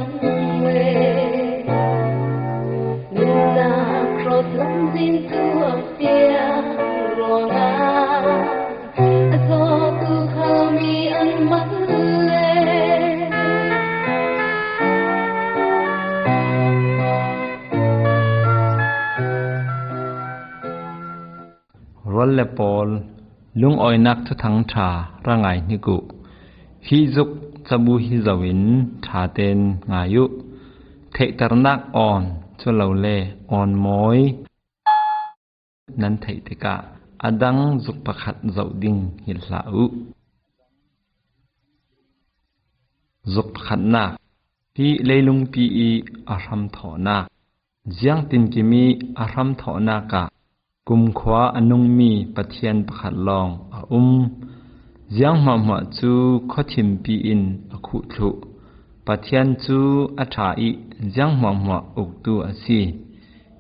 yang we Nina cross lambin tua pia ruanga Aso tu kami an malle Rolle Paul lung oi nak thu thang tha rangai ni gu hi juk chabu hi zawin tha ten ngayu thei tarnak on chulo le on moi nan thei te ka adang juk pakhat zawding hi hlau juk pakhat na pi leilung pi i aram thona jiang tin kimi aram thona ka kum khwa anung mi pathian pakhat long a jiang ma chu khothim pi in akhu thlu pathian chu atha I jiang ma uktu asi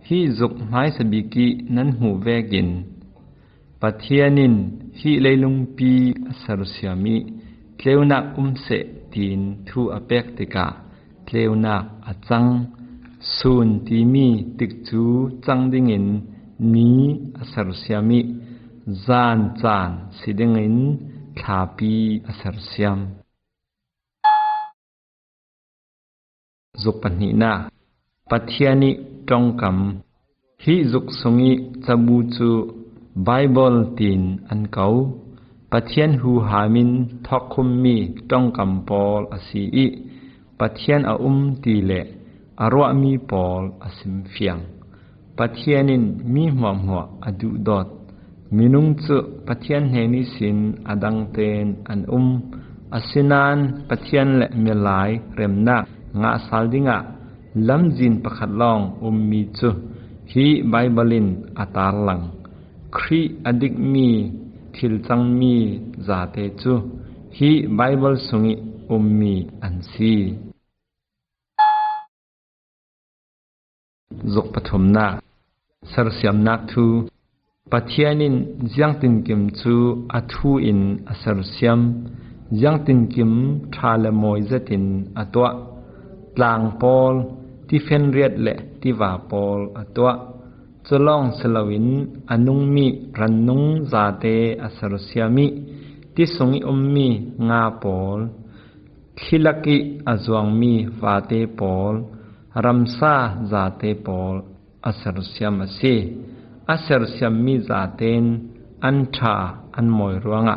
hi juk mai sabiki nan hu vegin pathianin hi leilung pi asarsiami tleuna se tin thu apek tika tleuna achang sun ti mi tik chu changdingin ni asarsiami zan chan sidengin thapi asarsiam zukpani na pathiani tongkam hi zuk songi chabu chu bible tin an kau pathian hu hamin thokhum mi tongkam pol asi I pathian a ti le arwa mi pol asim fiang pathianin mi hwa adu dot minung chu pathian heni sin adang ten an asinan pathian le melai remna nga saldinga lamjin pakhat long mi chu hi biblein atar lang khri adik mi thil chang mi zate chu hi bible sungi mi ansi zok pathumna sarsiam nak thu pathianin jiangtin kim chu athu in asarsiam jiangtin kim thala moi zatin atwa tlang pol ti fen riat le ti wa pol atwa cholong selawin anung mi rannung zate asarsiami ti sungi mi nga pol khilaki azwang mi wate pol ramsa zate pol asarsiam ase asarsiam mi zaten antha anmoi ruanga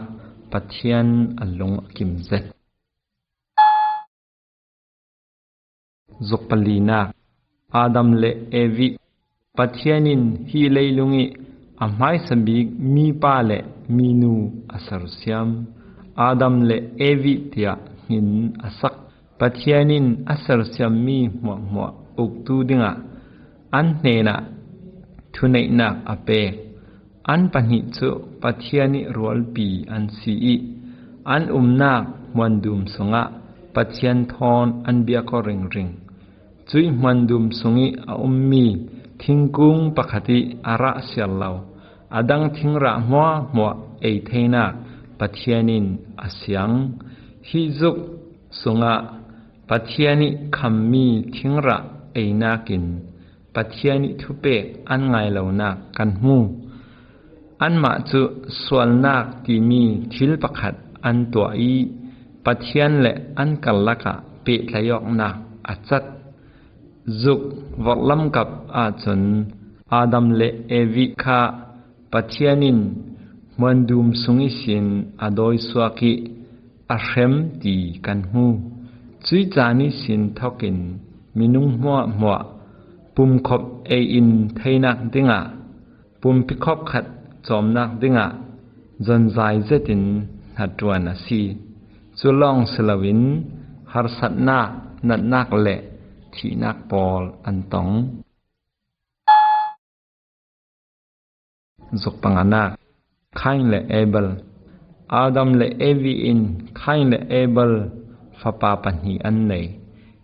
pathian alung kimzet zokpalina adam le evi pathianin hi leilungi amhai sabik mi pa le minu asarsiam adam le evi tia hin asak pathianin asarsiam mi mo uktu dinga an hena thunei nak ape an pani chu pathiani rolpi an si an nak mandum songa pathian thon an bia ko ring chui mandum songi a mi thingkung pakhati ara siallau adang thingra mo ei theina pathianin asyang hi juk songa pathiani khammi thingra einakin pathiani thupe an ngai lona kan hu an ma chu swalnak ti mi thil pakhat an to I pathian le an kallaka pe tlayok na achat zuk vorlam kap a chun adam le evi kha pathianin mandum sungi sin adoi swaki a hrem ti kan hu chui chani sin thokin minung mo pum khop e in theinak dinga pum pikhop khat chomnak dinga zanzai zetin hatwan asi chulong selawin harsatna natnak le thinak pol antong zokpanganak khain le abel adam le evi in khain le abel fapa panhi an nei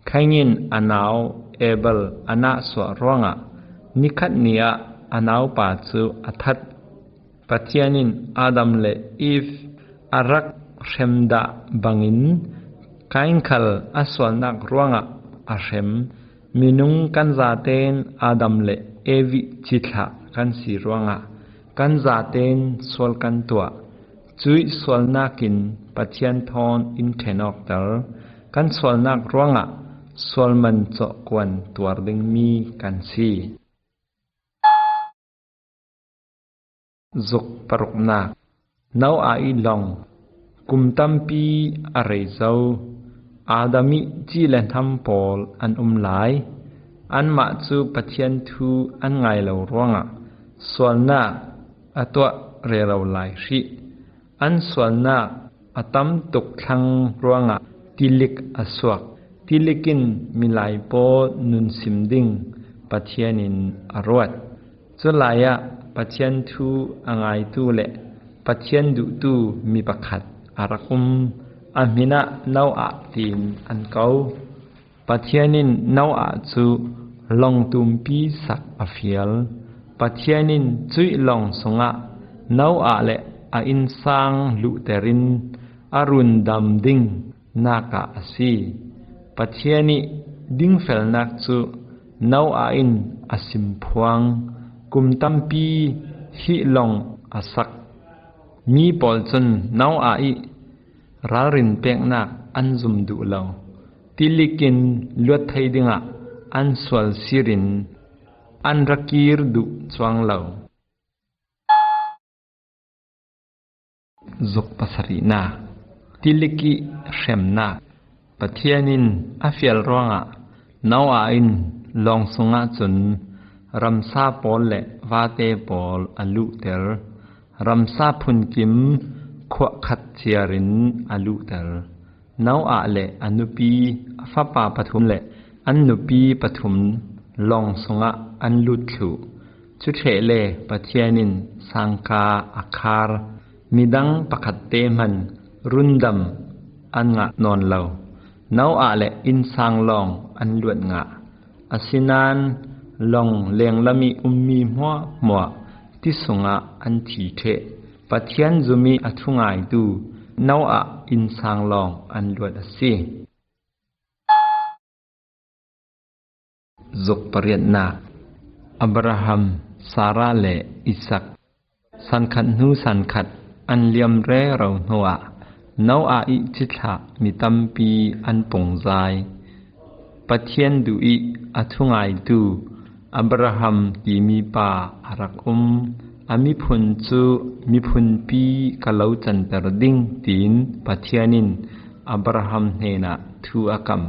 khaingin anau abel ana swa ronga nikhat nia anau pa chu athat pathianin adam le eve arak hremda bangin kain khal aswalnak ronga อาเร็มมีนุงกันซาเตนอาดัมเลเอวิจิตะกันสีรวงกันซาเตนสวลกันตัวจุยสวลนักินปัจเจียนทอนอินเทนอกเตอร์กันสวลนักรวงสวลมันเจาะกวนตัวดึงมีกันสีจุกปรุกนักนาวอาอีลองกุมตัมปีอะไรเจ้าอาดามิจีเลนทัมปอลอันหลายอันมาจูปัจเจียนทูอันไงเหล่ารวงส่วนนักอตัวเรเราหลายชีอันส่วนนักอตัมตุกทังรวงติลิกอสวกติลิกินมีหลายปอนุนสิมดิงปัจเจียนินอรวดจุลายะปัจเจียนทูอังไงตูเลปัจเจียนดุตูมีประคัดอารักุมอามินะนาวอาตีนอันเก่าปัจเจียนินนาวอาจูลองตุมปีสักอฟิลปัจเจียนินจุยลองสงะนาวอาเลอาอินสังลุเตรินอารุนดัมดิงนากาอสีปัจเจียนิดิงเฟลนักจูนาวอาอินอาสิมพวงกุมตัมปีฮิลองอาสักมีปอลจนนาวอาอิรารินเปกนักอันซุมดุเลาติลิกินลวดไทยดิงอันสวลซิรินอันรักกีรดุจวงเลาจุกปัสรีนาติลิกิเชมนาปะเทียนินอาฟิลรวงนาวอาอินลองสงะจนรัมซาปอลและวาเตปอลอลุเตอร์รัมซาพุนกิมขวขัดเชียรินอลุเตอร์นาวอาเลอนุปีฟาปาปฐุมเลอันนุปีปฐุมลองสงะอันลุดขูจุเทเลปะเทียนินสังกาอาคารมิดังปะขัดเตมันรุนดัมอันงะนอนเลานาวอาเลอินสังลองอันลวดงะอสินานลองเลียงละมีมีหัวหมัวที่สงะอันทีเทปะเทียนจุมีอทุงไงดูนาวอาอินสังลองอันลวดอสีจุกปริยนาอับราฮัมซาราและอิสักสันขัดนูสันขัดอันเลียมเร่เราหัวนาวอาอิจิตะมีตัมปีอันปงใจปะเทียนดูอิอทุงไงดูอับราฮัมที่มีป่าอารักอามิพุนจูมิพุนปีกะเลาจันตรดิ่งตีนปะเทียนินอับราฮัมเฮนะทูอากัม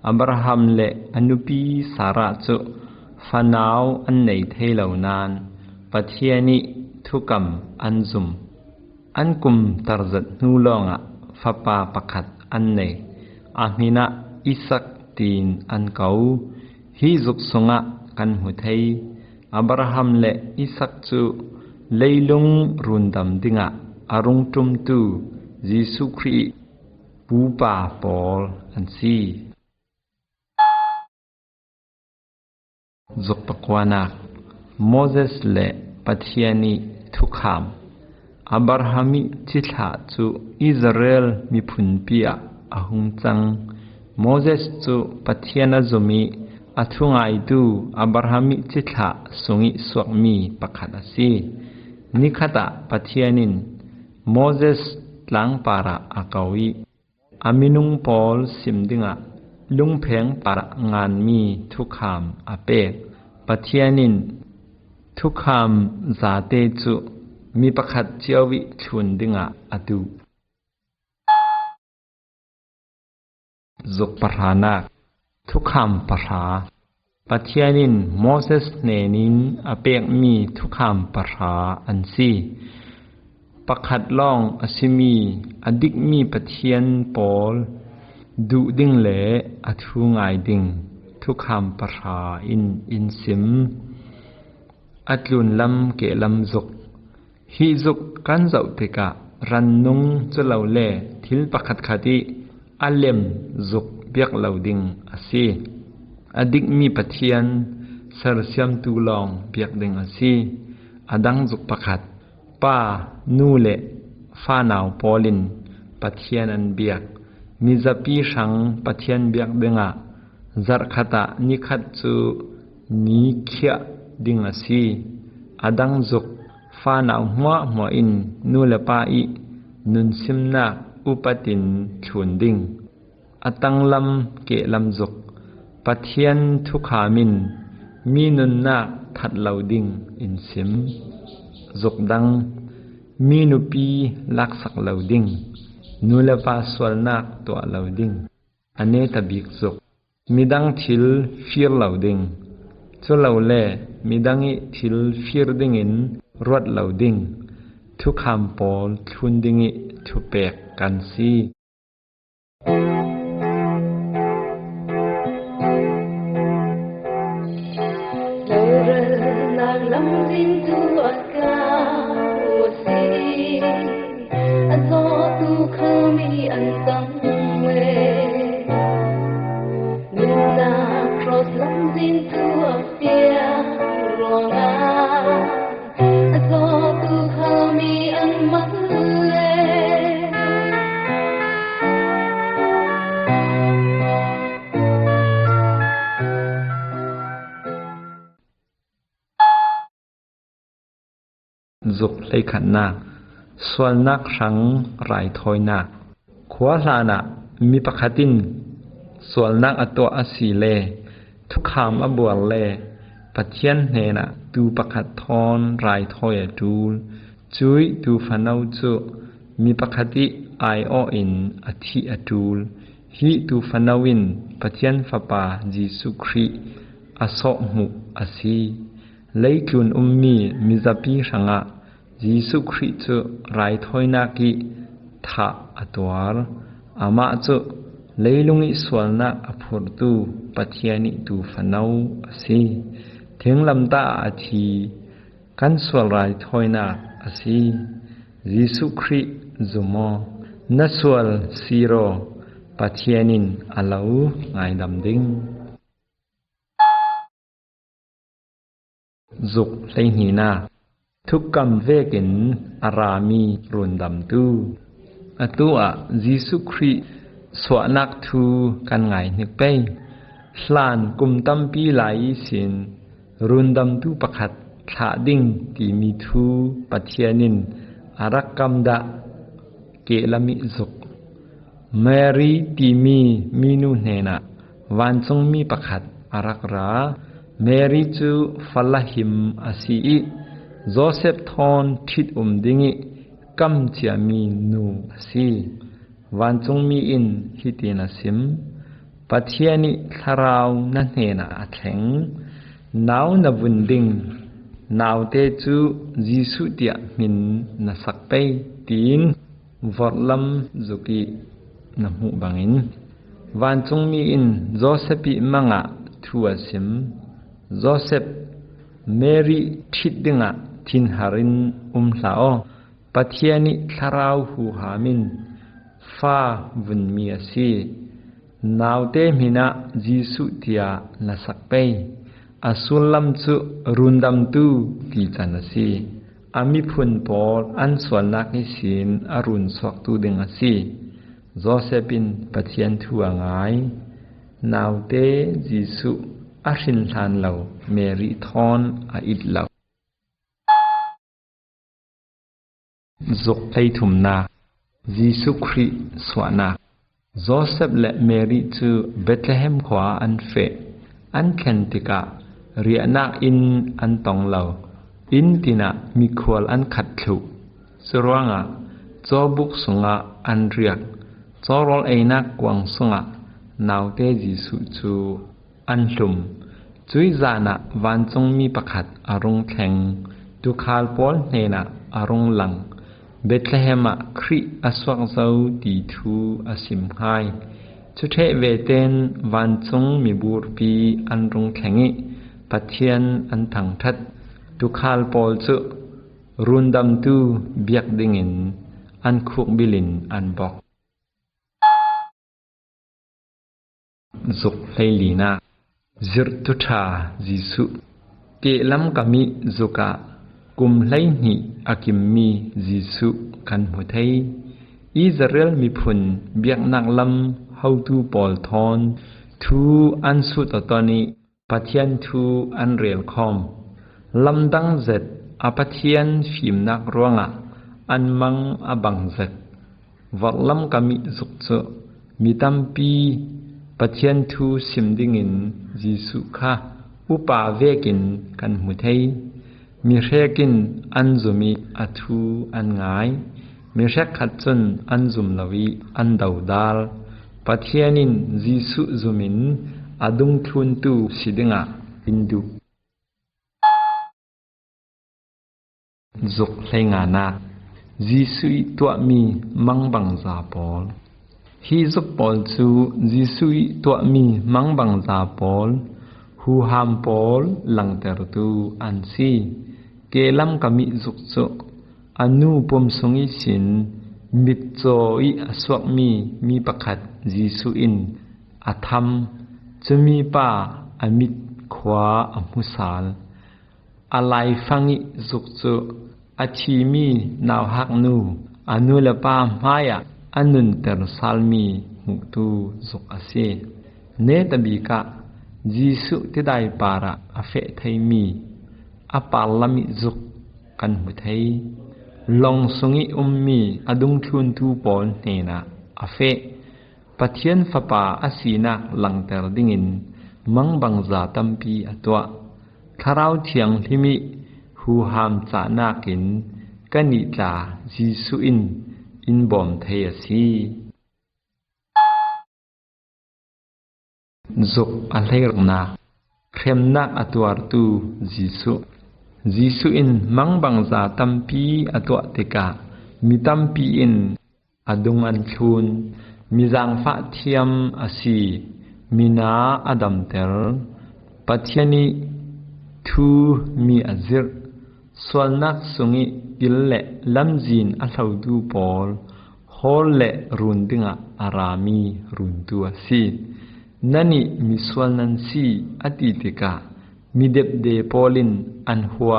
อับราฮัมและอนุปีสาระจูฟานาวอันในเทเหล่านานปะเทียนิทุกัมอันซุมอันกุมตรจัดนูลองฟาปาปะขัดอันในอามินะอิสักตีนอันเก่าฮิจุกสงะกันหุไทยอับราฮัมและอิสักจูเลยลุงรุนดำดิงอารุงตุมตูเยซูคริสต์ปูปาปอลอันซีจุกปกวานักโมเสสและปะเทียนีทุกขามอับราฮัมิจิตาจูอิสราเอลมีพุนปีอาหุงจังโมเสสจูปะเทียนาจุมีอทุงไงดูอับราฮัมิจิตาสุงิสวกมีปะขัดสีนิคตาปะเทียนินโมเสสหลังปาระอากาวีอามินุงปอลสิมดิงลุงเพงปาระงานมีทุกขามอาเปกปะเทียนินทุกขามซาเตจุมีปะขัดเจียววิชุนดิงอดูจุกปะรานักทุกขามปะราปะเทียนินโมเสสเนนินอเปกมีทุกขามปะราอันซีปะขัดล่องอสิมีอดิกมีปะเทียนปอลดูดิ่งเลอทุงไงดิ่งทุกขามปะราอินซิมอัดลุนลำเกลำจุกฮิจุกกันเจ้าเตกะรันนุงจะเหล่าเล่ทิลปะขัดขัดิอัลเลมจุกเบียกเหล่าดิ่งอซีอดิกมีปะเทียนเสรเซียมตูลองเบียกดิ่งอซีอดังจุกปะขัดป้านูเลฟ้านาวปอลินปะเทียนอันเบียกมีจะปีชังปะเทียนเบียกดิ่ง zar khata ni khat chu ni khia ding asi adang zuk fa na hwa in nu la pa I nun simna upatin thun ding atang lam ke lam zuk pathian thu khamin mi nun na that loading in sim zuk dang mi nu pi lak sak loading nu la pa swal nak to loading ane tabik zuk midang thil fir loading chu lo le midangi thil fir ding in rot loading thu kham pol thun ding I thu pek kan si dục lấy khẩn na xuân nak sáng rải thôi na khóa la na mi pakhatin xuân nak ato asi le thuk kham abual le pathian ne na tu pakhat thon rải thôi atul chui tu phanau chu mi pakhati ai o in athi atul hi tu phanawin pathian fapa Jesu Christ aso mu asi leiklun ummi mizapi sanga Jesu Christ chu rai thoina ki tha atwar ama chu leilungi swalna aphurtu pathiani tu fanau asi thenglamta athi kan swal rai thoina asi Jesu Christ zumo naswal siro pathianin alau ngai damding zuk leihina thukam vekin arami rundam tu atua Jesu Christ swanak thu kan ngai nik pe hlan kumtam pi lai sin rundam tu pakhat tha ding ti mi thu pathianin arakam da kelami zuk Mary ti mi minu hena wansung mi pakhat arakra Mary chu falahim asi Joseph thon thit dingi kam chiami nu si wansung mi in hitina sim pathiani tharau na hena athleng naw na bunding naw te chu Jesu tia min na sakpai tin vorlam zuki na mu bangin wansung mi in Joseph pi manga thua sim Joseph Mary thit dinga tin harin lao pathiani tharau hu hamin fa vun mi asi naute mina Jesu tia la sakpe asulam chu rundam tu ti chanasi ami phun por an swanak ni sin arun sok tu ding asi Josephine pathian thu angai naute Jesu arin than lo Mary thon a it lo zuk ai thum na Jesu Christ swana Joseph le Mary chu Bethlehem khwa an fe an khentika riana in an tong lo in tina mikhwal an khat thu surwanga chobuk sunga an riak chorol eina kwang sunga naute Jesu chu an hlum chui zana wanchung mi pakhat arung thleng tu khal pol hena arung lang Bethlehem Christ aswak zau ti thu asim hai chu the ve ten wanchung mi bur pi an rung thengi pathian an thang that tu khal pol chu rundam tu biak dingin an khuk bilin an bok zuk leilina zirtu tha Jesu ke lam kami zuka kum lai ni akim mi Jesu kan huthei Israel mi phun biak nak lam how to pol thon ทูอันสุดตอนนี้ปะเทียนทูอันเรียลคอมลำดังเจ็ดอปะเทียนฟิมนักร้องอันมังอบังเจ็ดวัดลำกามิสุกซุมีตัมปีปะเทียนทูสิมดิงินจิสุค่ะอุปาเวกินกันหุเทยมีเรกินอันจุมีอทูอันง่ายมีเรกขัดจนอันจุมลวีอันดาวดาลปะเทียนินจิสุจุมินอดุงทุนตูสิดิงะอินดูจุกเลงานาจิสุยตัวมีมังบังซาปอลฮีจุกปอลจูจิสุยตัวมีมังบังซาปอลฮูฮามปอลลังเตอร์ตูอันซีเกลัมกามิจุกจุอนุปมสงิสินมิดโจอิอสวกมีประคัดจิสุอินอธรรมจะมีป่าอมิดขวาอมุสาลอะไรฟังอิจุกจุอาชีมีนาวฮักนูอนุลปามหายะอนุนเตอร์ซาลมีหุตูจุกอาเซเนตบิกะจิสุที่ได้ปาระอเฟไทมีอปาลมิจุกกันหุไทลองสงิมีอดุงทุนทูปอนเนนะอเฟปะเทียนฟปาอาศีนักหลังเตอร์ดิงินมังบังซาตัมปีอตัวคาราวเทียงที่มีฮูฮามจานากินกันนิจาจิสุอินบอมเทยสีจุกอะไรรนาเครมนักอตัวตูจิสุอินมังบังซาตัมปีอตัวเตกะมีตัมปีอินอดุงอันชุนมีจางฟะเทียมอสีมีนาอดัมเตอร์ปัจญานิทูมีอซิรส่วนนักสงิกิลเละลำจีนอัลาวดูปอลฮอลเละรุนดิงะอารามีรุนตัวสีนั่นนี่มีส่วนนั้นสีอติติกะมีเด็บเดปอลินอันหัว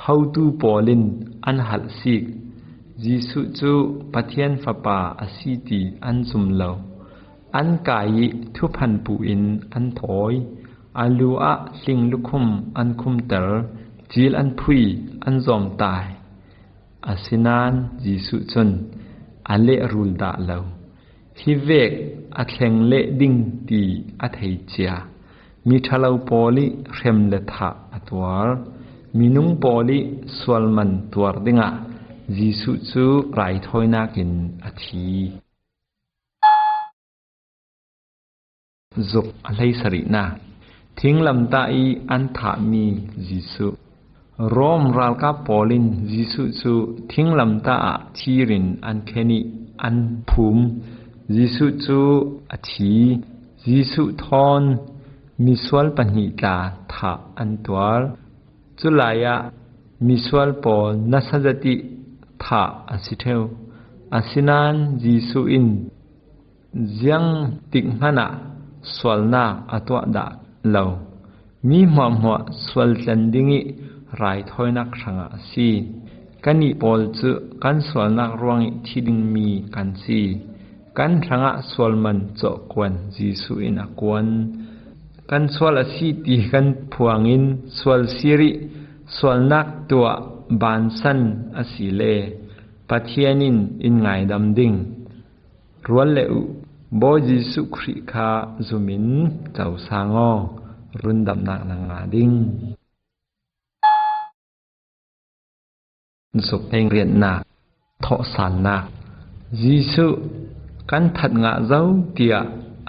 ฮาวดูปอลินอันหัลซีกจิสุจูปะเทียนฟปาอสีตีอันซุมเลาอันกายทุพันปูอินอันถอยอาลูอะลิงลุคุมอันคุมเตอร์จีลอันพุยอันจอมตายอาสินานจิสุจนอาเลรูลดาเลาฮิเวกอัดแข่งเลดิงตีอัดไฮเจียมีทะเลาปอลิเรมเลทะอัตวาร์มีนุงปอลิสวลมันตัวดิงะจิสุจูไรถอยนักินอาทีจุกอะไรสรินาทิ้งลำตาอีอันถามีจิสุรอมรัลกาปอลินจิสุจูทิ้งลำตาทีรินอันเคนิอันภูมิจิสุจูอาทีจิสุทอนมีสวลปัญหิตาถาอันตัวจุลายะมีสวลปอนัสจติถาอาสิเทวอาสินานจิสุอินยังติงหนะสวลนาอตัวดาเหลามีหมัวสวลจันดิงิไรถอยนักสังอาสีกันนิปอลจุกันสวลนักรวงที่ดิงมีกันสีกันสังอาสวลมันโจกวนจิสุอินอกวนกันสวลอาสีตีกันพวงินสวลสิริสวลนักตัวบานสันอาสีเลปัทยานินอินไงดำดิ่งรวนเลอุบอจิสุคริคาจุมินเจ้าสางอรุนดำนักนางาดิ่งสุเพงเรียนนาทอสานนาจิสุกันถัดงะเจ้าเตีย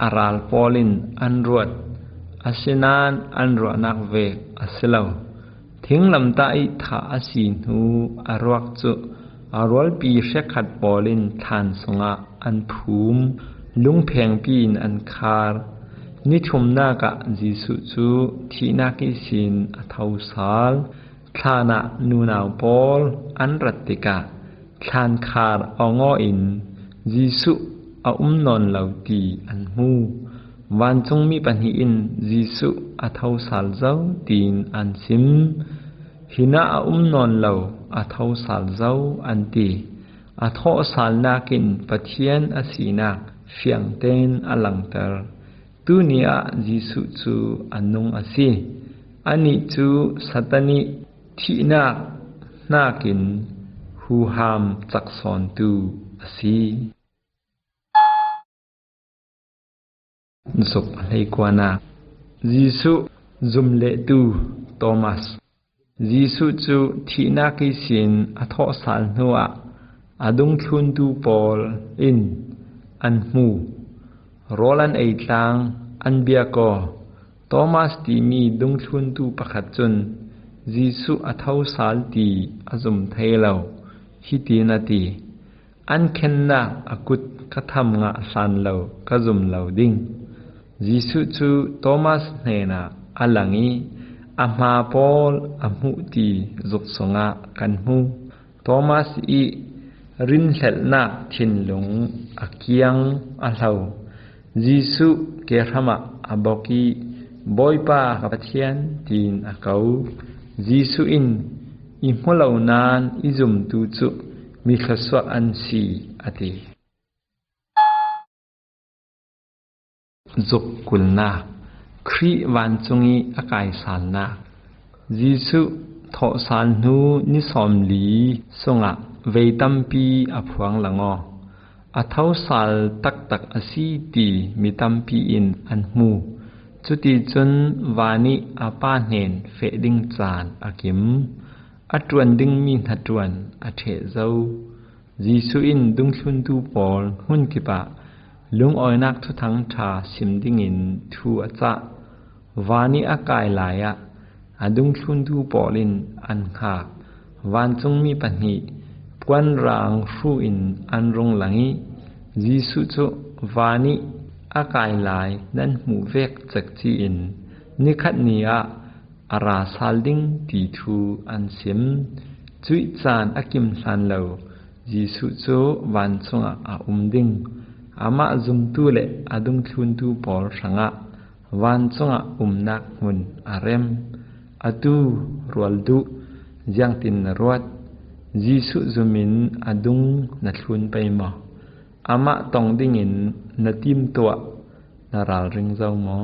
อาราลปอลินอันรวดอาศินานอันรวดนักเวกอาศิลาวทิ้งลำตาอิทาอาศินหูอารวักจุอารวลปีเชขัดปอลินทานสงะอันภูมิลุงแพงปีนอันคาร์นิชมนากะจิสุจูที่นักิสินอทาวสาลทานะนูนาวปอลอันรัตติกะทานคาร์อองอินจิสุอานอนเหลาตีอันหูวันจงมีปัญหาอินจิสุอทาวสาลเจ้าตีนอันซิมหินานอนเหลาอทาวสาลเจ้าอันตีอทอสาลนากินปะเทียนอสีนักเฟียงเตนอลังเตอร์ ตุนีอะยิสุจูอันนุงอาซีอันนี้จูสัตนิที่นากินหูหามจักสอนตูอาซีสุกเลยกว่านายิสุจุมเลตูโทมัสยิสุจูที่นากิสินอัทอสัลนัวอดุงชุนตูปอลอินอันมูโรลันไอตังอันเบียกอโทมัสที่มีดุงชุนตูปะขัดจนยิสุอัทอสัลตีอจุมเทเลาฮิตีนาตีอันเข็นนักอกุตกะทำงะสันเลากะจุมเลาดิ้งยิสุจูโทมัสเนนาอัลลังอีอามาปอลอามุตีจุกสงะกันมูโทมัสอีรินเซลนักทินลงอาเกียงอาเลายิสุเกรหมะอาบอกีบอยปากับเทียนตีนอาเกายิสุอินอิมเลานานอิจุมตูจุมีขสวะอันสีอติจุกกุลนาครีวันจงอีอากายสานนายิสุทอสานนูนิสอมลีสงะเวตัมปีอพวงละงออาเทาสาลตักอสีตีมีตัมปีอินอันมูจุติจนวานิอาปาเนนเฟดิงจานอากิมอัตวนดึงมีนัตวนอเทเจ้ายิสุอินดุงชุนตูปอลหุ่นกิปะลุงอ้อยนักทุทังชาสิมดิงินทูอาจะวานิอากายหลายอดุงชุนตูปอลินอันหากวานจงมีปัญหิปวนรางฟูอินอันรงหลังยิสุโจวานิอากายหลายนั้นหมู่เวกจักจีอินนิคัดเนียอาราซาลดิงตีทูอันสิมจุยจานอากิมสันเลายิสุโจวันจงอาดิงอามาจุมตูเลอดุงชุนตูปอลสังะวันจงอานักมุนอาเรมอตูรัวดูยังตินรวดยิสุจุมินอดุงนัดชุนไปมาอามาตองดิงินนัดติมตัวนาราริงเจ้าหมอ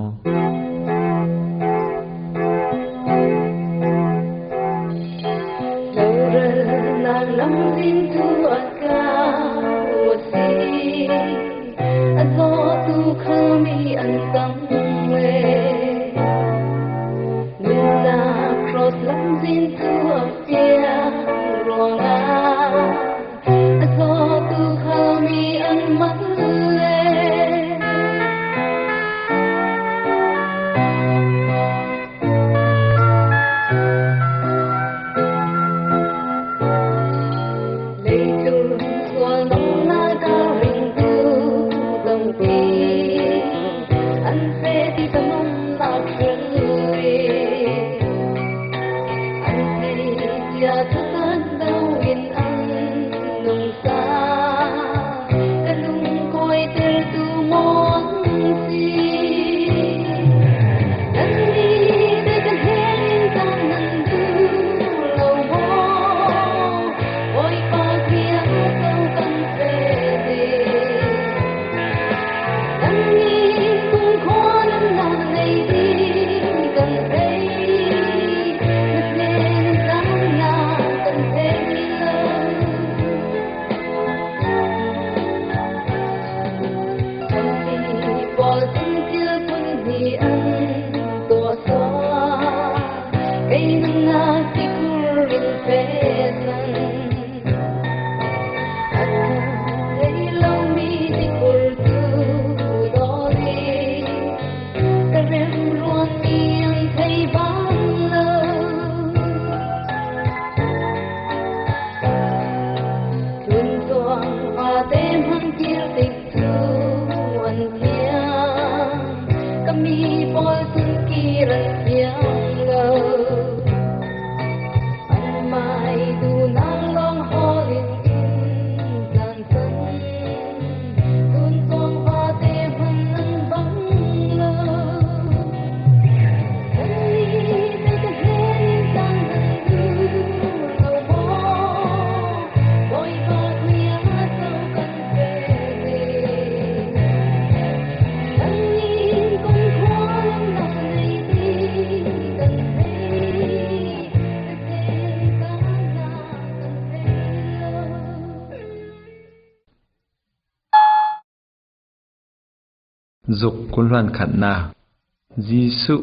จุกกุลวันขัดนาจีสุ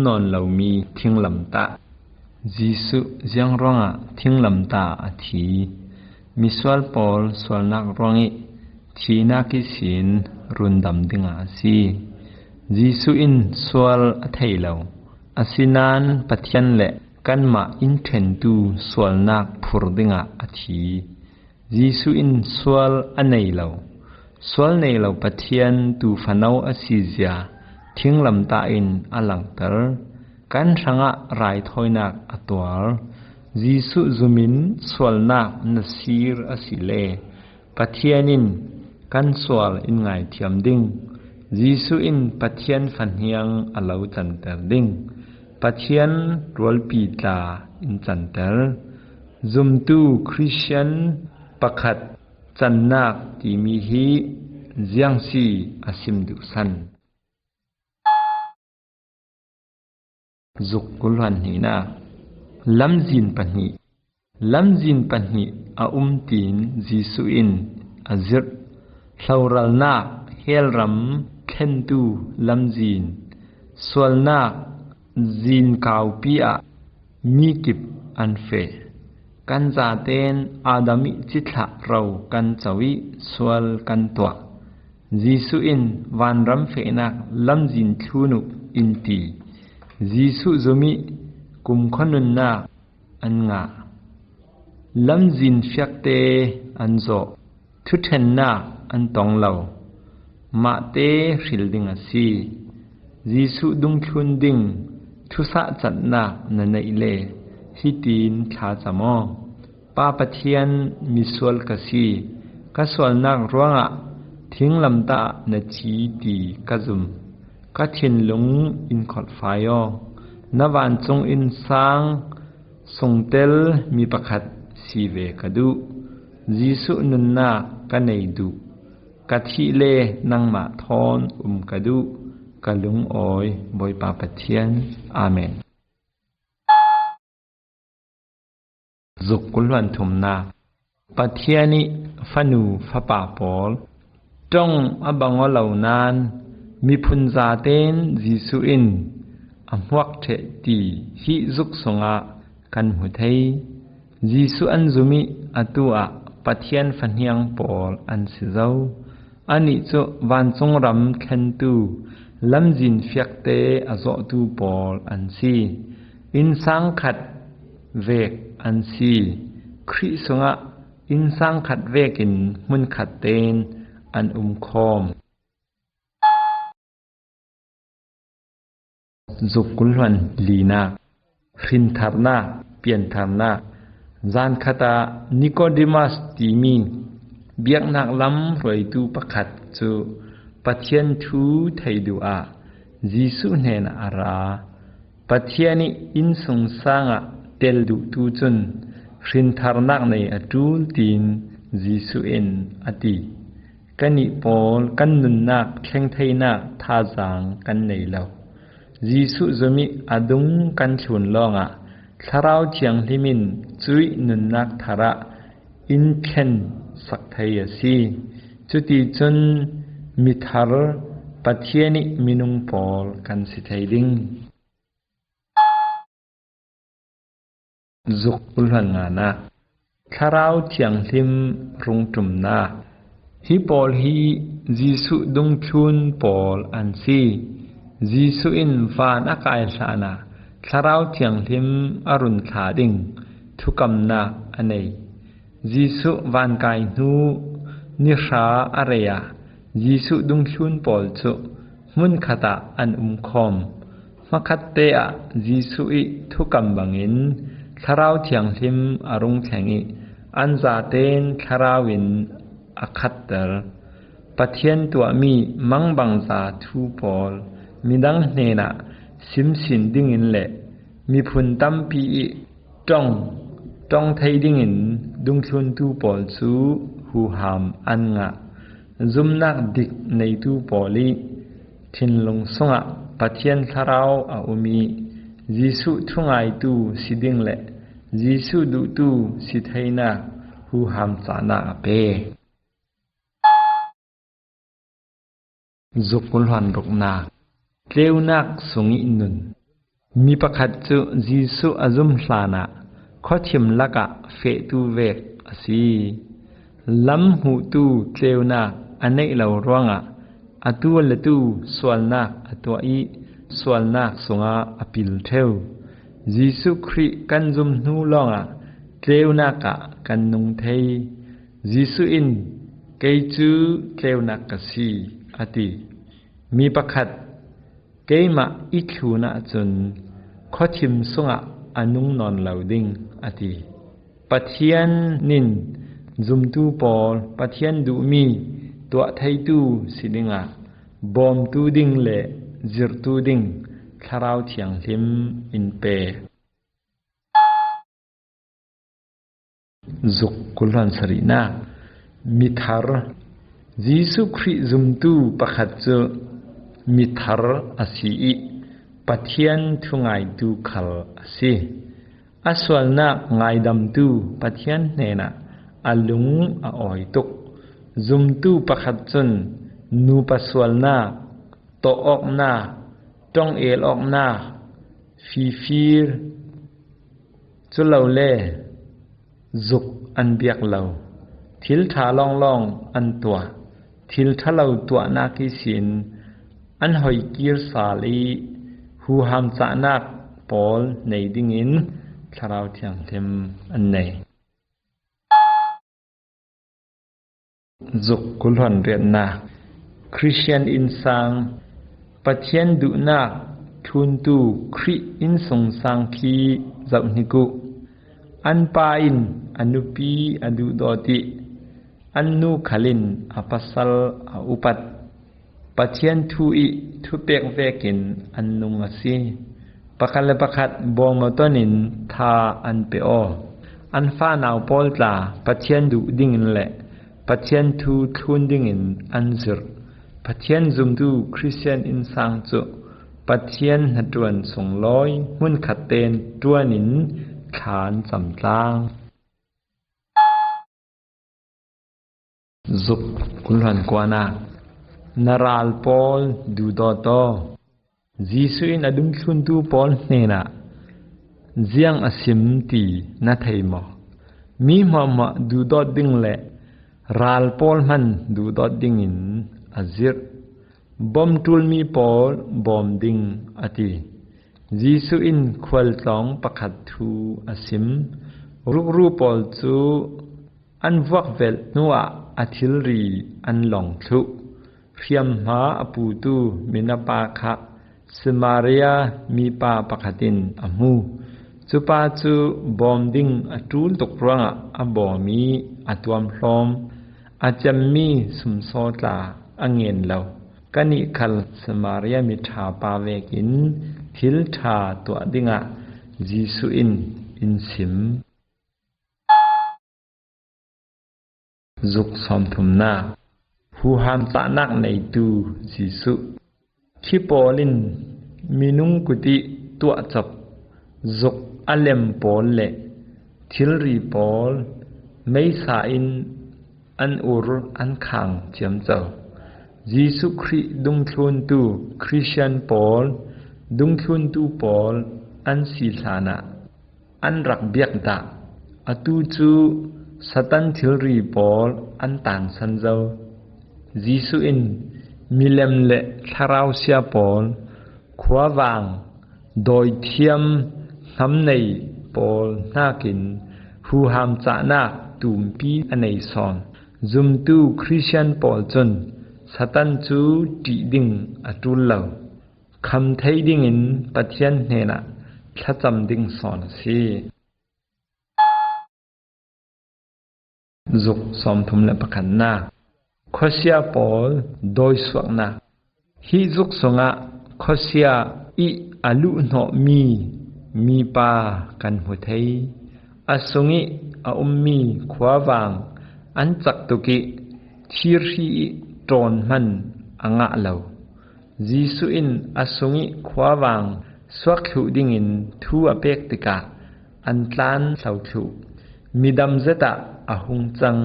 นอนเหล่ามีทิ้งลำตาจีสุยังร้องทิ้งลำตาอาทีมีสวลปอลสวลนักร้องทีนักศิลรุนดำดิงอาซีจีสุอินสวลอัฐเหล่าอาศินานปัทยันเละกันมาอินเทนตูสวลนักพูดดิงอาทีจีสุอินสวลอันเหล่าสวลในเหล่าปัทยันตูฟนาวอาซิเซียทิ้งลำตาอินอลังเตอร์กันสังะรายถอยนักอตัวจีสุจุมินสวลนักนซีรอสิเลปัทยันินกันสวลอินไงเทียมดิ่งจีสุอินปัทยันฟันเฮียงอลาวจันเตอร์ดิ่งปัทยันรวลปีตาอินจันเตอร์จุมตูคริสเตียนประคัดจันนักที่มีฮีเจียงซีอาซิมดุสันจุกกุลวันหีนาลำจินปันหีอาตีนจีสุอินอาซิรลาวรัลนักเฮลรัมเคนตูลำจินสวลนักจินกาวปีอามีกิบอันเฟกันจาเตนอาดามิจิตละเรากันจวิสวลกันตัวจีสุอินวันรัมเฟนักลำจินทูนุอินตีจีสุจมิกุมขนุนนักอันงาลำจินเฟียกเตอันโจทุเทนนักอันตองเหล่ามาเตริลดิงอาซีจีสุดุงคุนดิงทุสะจัดนักนันอิเลฮิตีนทาจามอปาปะเทียนมิสวลกสีกสวลนักร้วงทิ้งลำตาณจีตีกะจุมกะทินลงอินขอดไฟยอนวันจงอินสร้างทรงเตลมีประคัดสีเวกะดุจีสุนุนนากันในดุกะทิเลนังมาทอนกะดุกะลุงออยบอยปาปะเทียนอาเมนจุกกุลวันทุมนาปัทยานิฟนูฟะปาปอลจ้องอบังวเหล่านานมีพุนจาเตนจีสุอินอำวักเทตีฮิจุกสงะกันหุไทยจีสุอันจุมิอตัวปัทยันฟันเฮียงปอลอันสิเจ้าอันนี้จะวันจงรำเคนตูลำจินเฟียกเตอโจตูปอลอันซีอินสังขัดเวกอันซีคริสงะอินสังขัดเวกินมุนขัดเตนอันคอมจุกกุลวันลีนารินทาร์นาเปียนทาร์นาจานคตานิโคดิมัสตีมีเบียกนักล้ำรวยตูประคัดจูปัทยันทูไทยดูอาจีสุเนนอาราปัทยันิอินสงสางะเตลดูตูจุนรินทาร์นักในอดูลตีนจีสุเอ็นอติกันนิปอลกันนุนนักแข่งไทยนักท่าจางกันในเหล่าจีสุจมิอดุงกันชวนลองทาราวเทียงลิมินจุยนุนนักทาระอินเคนสักไทยสีจุติจนมิทาร์ปัทยานิมินุงปอลกันสิไทยดิงจุกอุลหังานาทาราวเทียงลิมรุงจุมนาฮิปอลฮีจีสุดุงชุนปอลอันซีจีสุอินฟานอากาศานาทาราวเทียงลิมอรุณขาดิงทุกำนาอันเนจีสุวานกายนูนิราอารยาจีสุดุงชุนปอลจุมุนขตาอันคอมมัคัตเตะจีสุอิทุกำบังอินทาราวเทียงลิมอรุณแข็งอิอันจาเตนทาราวินอาคัตเตอร์ปัทยันตัวมีมังบังจาทูปอลมีดังเนนะสิมสินดิ่งอินเละมีพุนตัมปีจ้องไทยดิ่งอินดุงชุนทูปอลซูหูหามอันงะจุมนักดิกในทูปอลีทินลงสงะปัทยันทาราวอามีจีสุทุงไอตูสิดิ่งเละจีสุดูตูสิไทยนักหูหามจานาเป จุกุลหันรกนาเตลนักสุงินุนมีประคัดจุจีสุอซุมลานะข้อทิมลักะเฟตูเวกอสีลำหูตูเตลนักอันในเหล่าร่วงอตัวละตูสวลนักอตัวอีสวลนักสงาอปิลเทวจีสุคริกันซุมนูลองเตลนักกันนุงเทยจีสุอินเกจูเตลนักกสีอติมีประคัดเกมาอิคูนะจนข้อทิมสงอนุงนอนเหล่าดิ่งอติปะเทียนนินซุมตูปอลปะเทียนดูมีตัวไทตูสิดิงบอมตูดิ่งเลจิรตูดิ่งคาราวเทียงทิมอินเปจุกกุลันสรินามิทาร์จีสุคริซุมตูปะขัดจมิทาร์อสีอิปะเทียนทุงไงตูขัลอสีอสวลนักไงดำตูปะเทียนเนนะอลุงออยตุกซุมตูปะขัดจนนูปะสวลนักโตออกนาตองเอลออกนาฟีรจุลเลจุกอันเบียกเหลาทิลทาลองอันตัวทิลทะเลาตัวนาคิสินอันหอยกีรสาลีหูหามจานักปอลในดิ่งอินคาราวเทียงเทมอันในจุกกุลหันเรียนนาคริสเตียนอินสังปะเทียนดุนาทุนตูคริอินสงสังคีจับนิกุอันปาอินอนุปีอดุดอติอันนูขลินอปัสสลอุปัตปะเทียนทูอิทุเปกเวกินอันนุงอสีปะคัลปะคัดบองมาต้นินทาอันเปออันฟ้านาวปอลตาปะเทียนดุดิ่งแหละปะเทียนทูทุนดิ่งอันซิรปะเทียนซุมตูคริสเตียนอินสังจุปะเทียนหัดวนส่งลอยหุ่นขัดเตนตัวนินขานสำลางจุกกุลหันกวานานาราลปอลดูดอโตจีสุอินอดุมชุนตูปอลเนนะเจียงอสิมตีนาไทยมอมีมาดูดอดดิ่งแหละราลปอลมันดูดอดดิ่งอินอซิรบอมทุลมีปอลบอมดิ่งอติจีสุอินควลตองประคัดทูอสิมรูปอลจูอันวักเวลนัวอาทิลรีอันหลงทุเพียมหาอปูตูมินาปาคะสมาเรียมีปาปะคตินอมูจุปาจูบอมดิ่งอตูลตกรังอบอมีอตวมพร้อมอาจำมีสุมโซตาอังเงินเหลากันิคัลสมาเรียมิทาปาเวกินทิลทาตัวดิ่งจีสุอินสิมจุกสอมทุมนาหูหามจานักในตูจีสุคิปอลินมินุงกุติตัวจับจุกอเลมปอลเลทิลรีปอลไม่สาอินอันอุรอันขังเจียมเจ้าจีสุคริดุงทุนตูคริสเตียนปอลดุงทุนตูปอลอันศิลานะอันรักเบียกดาอตูจูสตันทิลรีปอลอันตานสันเจ้าจีสุอินมิเลมเลทาราวเซียปอลขวาวางโดยเทียมทำในปอลนากินหูหามจานาตุมปีอันในซอนซุมตูคริสเตียนปอลจนสตันจูตีดิ่งอตุลเลาคำไทยดิ่งอินปะเทียนเนนะถ้าจำดิ่งสอนสิจุกสอมทุมและประคันนาคอเซียปอลโดยสวกนาฮิจุกสงะคอเซียอิอาลุโนมีปากันหัวไทยอาสงิอาอุมมีขวาวางอันจักตุกิทีรีตรอนมันอ่างะเหลาจีสุอินอาสงิขวาวางสวักหุดิ่งอินทูอเปกติกาอันตานเสาถุมีดำเจตาอาหุงจัง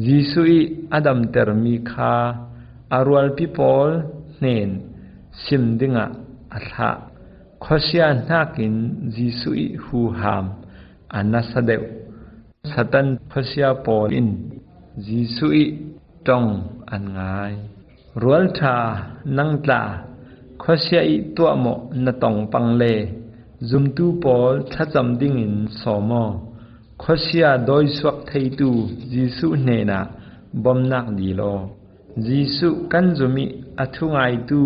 จีสุอิอดัมเตอร์มีคาอารวลปิปอล เนนซิมดิงะอัฐะขอเสียนากินจีสุอิหูหามอันนัสเดวสตันขอเสียปอลินจีสุอิตองอันง่ายรัวลทานังตาขอเสียอิตัวหมอนาตองปังเลจุมตูปอลทัดจำดิ่งอินสอมอขอเสียโดยสวักไทตูจีสุเนนะบอมนักดีโลจีสุกันจุมิอัทุงไอตู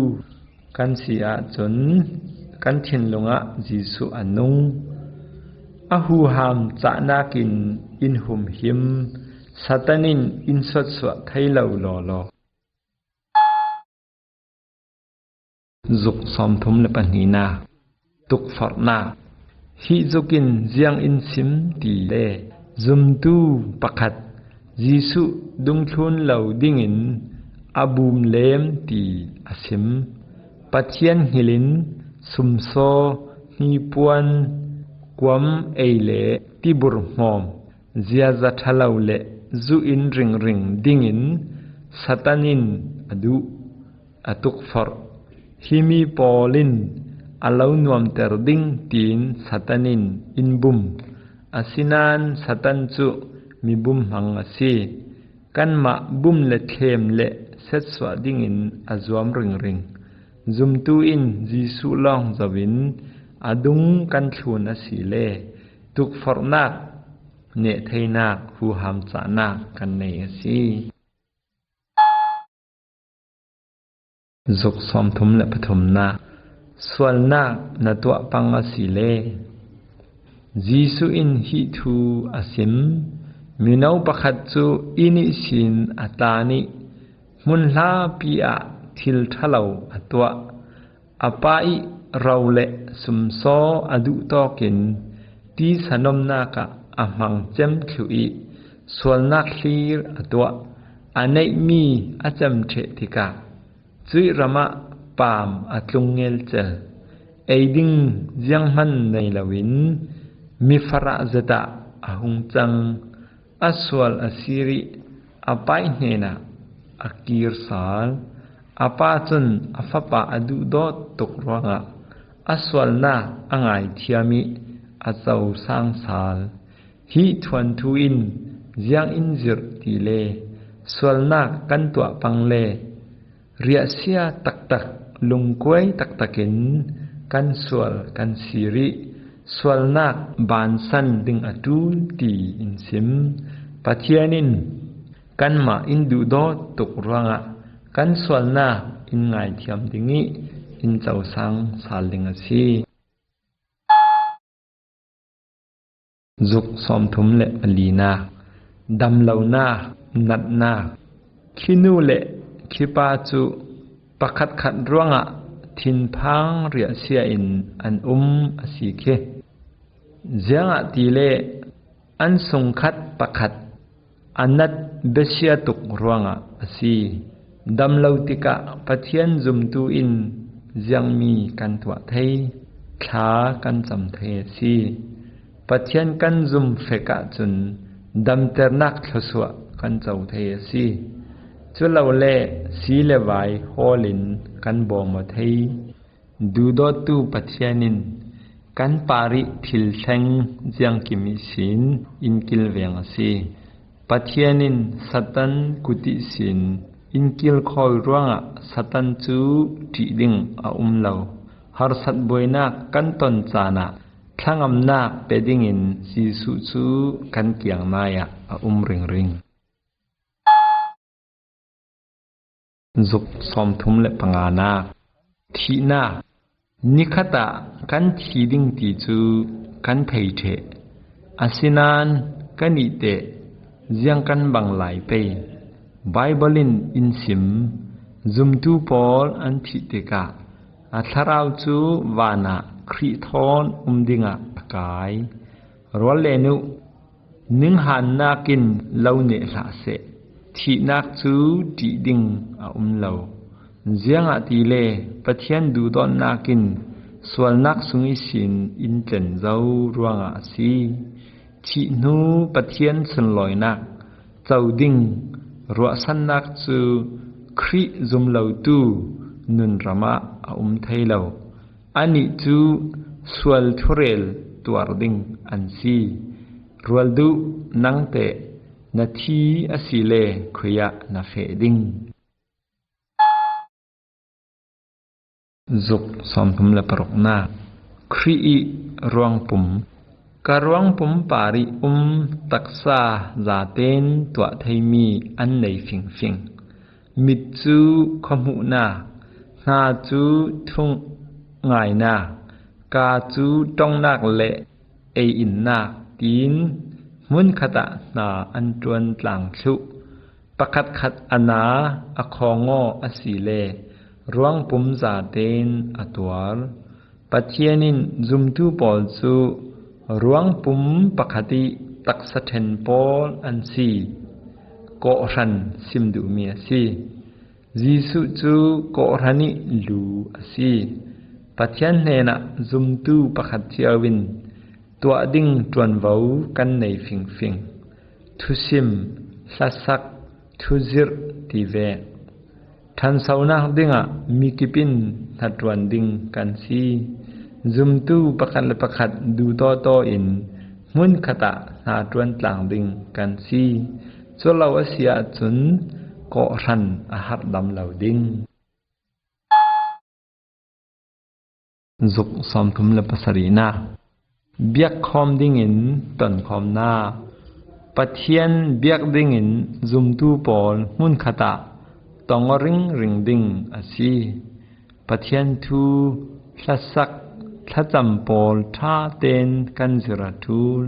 กันเสียจนกันทินลงะจีสุอันนุงอหูหามจะนากินอินหุมหิมสัตนินอินสดสวะไทเลวลอลอจุกสอมทุมเลปนีนาตุกฟอร์นาฮิจุกินเจียงอินซิมตีเลจุมตูปักขัดจีสุดุงทุนเหลาดิ่งอินอบูมเลมตีอซิมปัจเจียนหิลินสุมโซฮีปวนกวมเอเลติบุรมอมเจียจัทเลาเลจูอินริงริงดิ่งอินสัตนินอดูอตุกฟอร์ฮิมีปอลินอลาวนวมเตอร์ดิ่งตีนสัตนินอินบุมอาสินานสัตันจุมีบุมหังอาซีกันมาบุมเลเทมเลเซตสวดิ่งอินอาจวมริงริงจุมตูอินจีสุลองจวินอดุงกันชวนอาศิเลตุกฟอร์นักเนเทนักหูหามจานักกันเนอาซีจุกสอมทุมและปฐมนาส่วนนักนตัวปังอาศิเลจีสุอินฮิทูอาซิมมินาวปะขัดจูอินิสินอัตานิมุนลาปีอาทิลทะเลาอัตัวอปายเราเลสุมโซอดุตอกินตีสนมนากะอมังเจมคิวอีส่วนนักลีรอัตัวอันนี้มีอาจำเฉติกาจุยระมะปามอัตลุงเงลเจลไอดิงยังมันในลวินมีฟราซดาอาหุงจังอัสวลอสิริอปายเนนะอากีรสาลอปาจุนอฟปาอดุดอตกรวงะอัสวลนาอังไอเทียมิอาเจ้าสังสาลฮีทวนทูอินยังอินจิรติเลสวลนากันตัวปังเลเรียเสียตักตักลุงกวยตักตักินกันสวลกันสิริสวลนักบานสันดึงอดูตีอินซิมปัจเจนินกันมาอินดูดอตกรังะกันสวลนักอินไงเทียมดิงิอินเจ้าสังสาลิงสีจุกสอมทุมเลปลีนาดำเหลานานัดนาคินูเลคิปาจูปักขัดขัดรังะทินพังเรียเสียอินอันอสีเคเจียงตีเลอันสงขัดปักขัดอันนัดเบเชียตุกรังะอสีดำเหลาติกะปะเทียนจุมตูอินเจียงมีกันตัวไทยขากันจำไทยสีปะเทียนกันจุมเฟกะจุนดำเตอร์นักทศวกันเจ้าไทยสีจุลาวเลสีเลวายฮอลินกันบอมไทยดูดอตูปะเทียนินกันปาริทิลเซงเจียงกิมิสินอินกิลเวียงสีปะเทียนินสัตันกุติสินอินกิลคอยร่วงสัตันจูจีดิงอาเลาฮาร์สัตบวยนักกันตนจานะทั้งอำนาจเปดิงินสีสุจูกันเกียงมายาริงริงจุกสอมทุมและปังานาทีนานิคตะกันทีดิงตีจูกันไทเทอาสินานกันอิเตเจียงกันบังไหลไปไบเบิลินอินซิมจุมตูปอลอันทิเตกะอัทราวจูวานาคริทอนดิงะกายรวลเลนุนิงหันนากินเหลาเนลาเซทีนักจูดีดิงเหลาเจียงตีเลปะเทียนดูดอนนากินส่วนนักสุงิสินอินเจนเจ้ารวงสีทีนูปะเทียนสนลอยนักเจ้าดิงรัวสันนักจูคริจุมเหลาตู นุนรมะไทยเลาอันนี้จูสวลทุเรลตัวดิ่งอันซีรวลดูนังเตนาทีอสิเลขยะนาเฟดิ่งจุกสอมทุมละปรกนาครีอีรวงปุ่มการวงปุ่มปาริตักษาจาเตนตัวไทยมีอันในฟิงมิดจูขมุนานาจูทุงง่ายนากาจูต้องนักเละอินนาตีนมุนขตะนาอันจวนหลังชุปะขัดอนาอคองออสีเลรวงปุ่มจาเตนอตัวปัจเจนินจุมตูปอลจูรวงปุ่มปกติตักสะเทนปอลอันซีโกรันซิมดูเมียซีจีสุจูโกรันิลูอซีปัจเจนเนนะจุมตูปกติอวินตัวดิ่งจวนวาวกันในฟิงทุซิมสัสักทุซิรตีเวทันสาวนักดิ่งมีกิปินทัดจวนดิ่งกันซีจุมตูปกัดดูโตอินมุนขตะนาจวนหลังดิ่งกันซีจนเราเสียจุนก็รันอาหารดำเหล่าดิ่งจุกสอมทุมละภาษารีนาเบียกคอมดิ่งอินต้นคอมนาปะเทียนเบียกดิ่งอินจุมตูปอลมุนขตะต้องริงดิ่งอาซีปะเทียนทูสัสักถ้าจำปอลท่าเต้นกันจิรทูล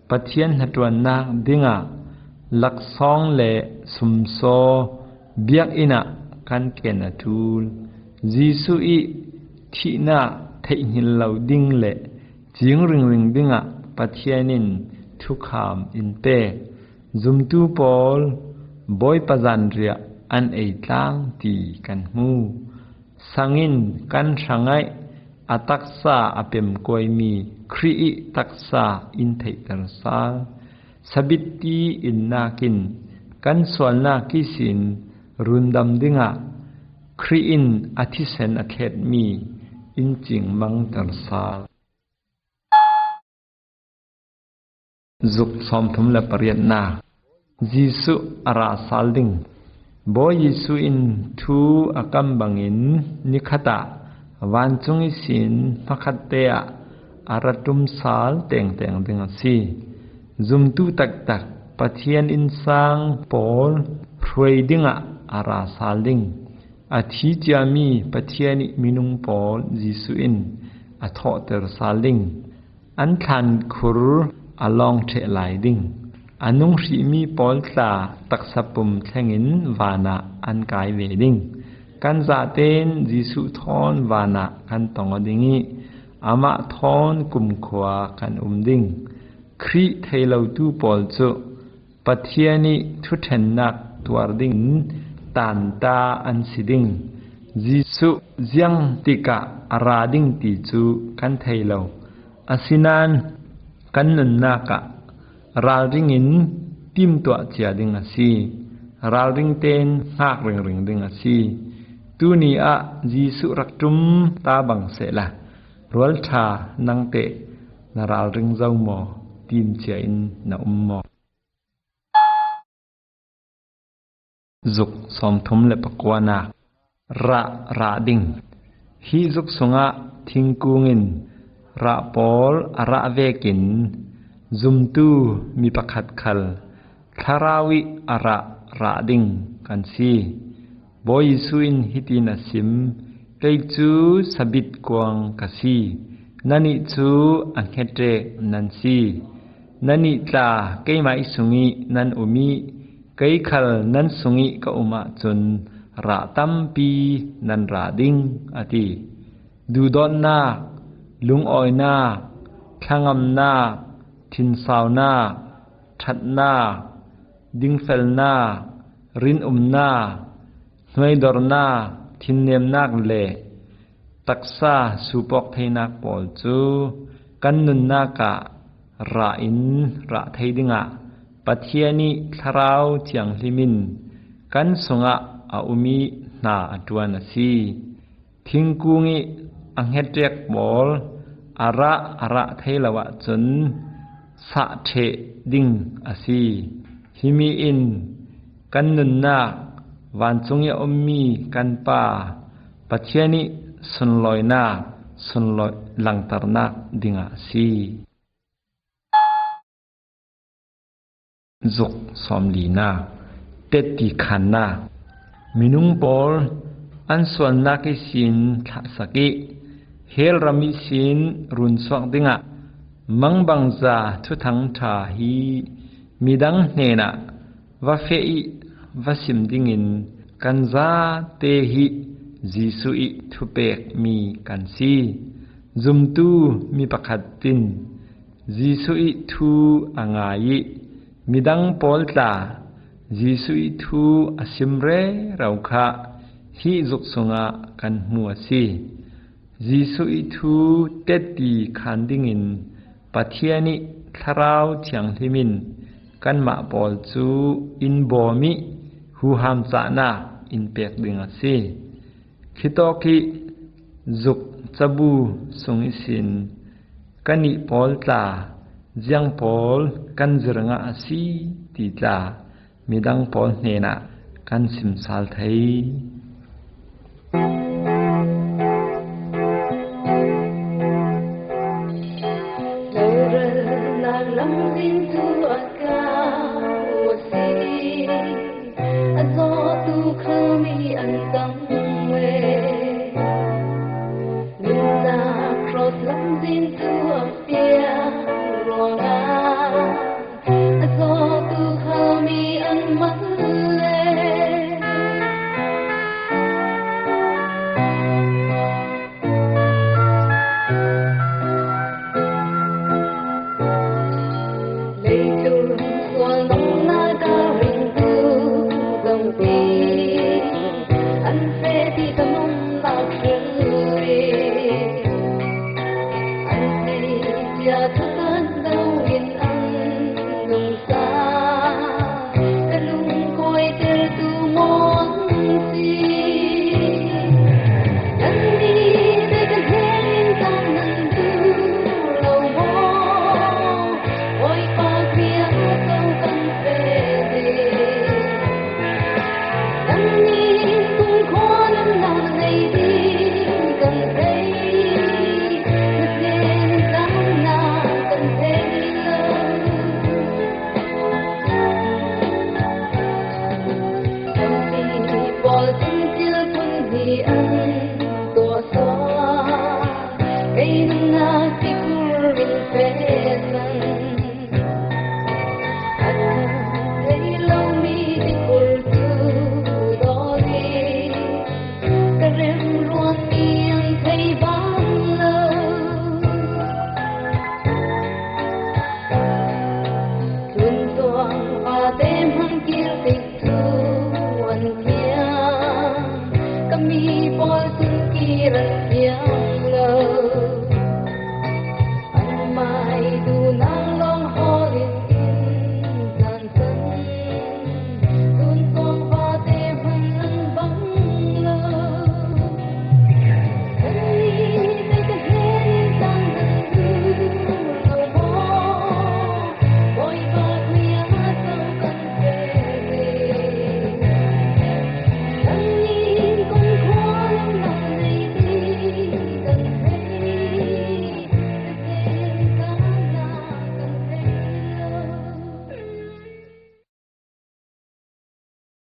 ปะเทียนหัดวันนักดิ่งลักซองเละสุมโซเบียกอินะกันเกณฑ์ทูลจีสุอีที่น่าเทหินเหล่าดิ่งเละจิงริงดิ่งปะเทียนินทุกขามอินเปจุมตูปอลบอยปะจันเรียอันไอต่างตีกันมูสังอินกันสังไงอาตักษาอเปมกวยมีครีอิตักษาอินเทตรสาสบิตตีอินนากินกันส่วนนากิสินรุนดำดิ่งครีอินอธิเสนอเทศมีอินจิงมังตรสาจุกสอมทุมละปริยนายิสุอาราสาลดิ่งบอยิสุอินทูอากัมบังอินนิขตะวันจงอิสินพักเตะอารัตุมสาลเต่งดึงสีจุมตูตักปะเทียนอินสังปอลรวยดิ่งอาราสาลดิ่งอาทิจามีปะเทียนมินุงปอลยิสุอินอาทอเตอร์สาลดิ่งอันทันคุรอาลองเทลายดิ่งอนุงรีมีปอลตาตักสะปุมแทงินวานาอันกายเวดิ่งกันจาเตนจิสุทอนวานะกันตองดิ่งอามาทอนกุมขวากันดิ่งครีเทลาตูปอลโจปะเทียนิทุเทนนักตัวดิ่งตันตาอันสิดิ่งจิสุยังติกะอาราดิ่งติจูกันเทลาอาสินันกันนันนักะราดิ่งอินติมตัวเจียดิ่งอาซีราดิ่งเตนหักริงดิ่งอาซีตูนีอะจีสุรักจุมตาบังเสละรัวชานังเตนาราลริงเจ้าหมอตีนเจียอินนาหมอจุกสอมทุมและปกวานาระดิ่งฮีจุกสงะทิงกุงินระปอลระเวกินจุมตูมีปะขัดขัลทาราวิระดิ่งกันซีบอยสุอินฮิตินาซิมไกจูสบิดกวางกะซีนันิจูอังเฮเตนันซีนันิตาไกไมสุงินันอุมิไกขัลนันสุงิกะอุมาจุนระตัมปีนันระดิ่งอติดูดอนนาลุงออยนาขงำนาทินสาวนาทัดนาดิงเฟลนารินนาหน่วยดอร์นาทินเนมนักเล่ตักษาสุปอกเทนักปอลจูกันนุนนากะระอินระไทยดิ่งปะเทียนิทราวเทียงลิมินกันสงะอาอุมีนาอจวนสี ทิงกูงิอังเฮ็ดเรียกบอลอาระเทละวะจนสะเทดิ่งอาซีหิมีอินกันนุนนาวานจงยะอมมีกันป่าปัจเจนิสุนลอยนาสุนลอยหลังตรนักดิ่งอาซีจุกสอมลีนาเต็ดติขันนามินุงปอลอันส่วนนักสินทัสกิเฮลรามิสินรุนสวกดิ่งะมังบังจาทุทังทาฮีมีดังเนนะวะเฟอิวะสิมดิ่งินกันจาเตหิจีสุอิทุเปกมีกันซีจุมตูมีปะขัดตินจีสุอิทูอ่างายมีดังปอลตาจีสุอิทูอาสิมเรเราคะฮิจุกสงะกันมัวซีจีสุอิทูเต็ดตีขันดิ่งินปะเทียนิทราวเทียงทิมินกันมาปอลจูอินบอมิหูหามจานาอินเปกดิ่งอาซีคิโตกิจุกจับูสงอิสินกันนิปอลตาจังปอลกันจรงอาซีติตามีดังปอลเนนะกันสิมสาลไทยHey,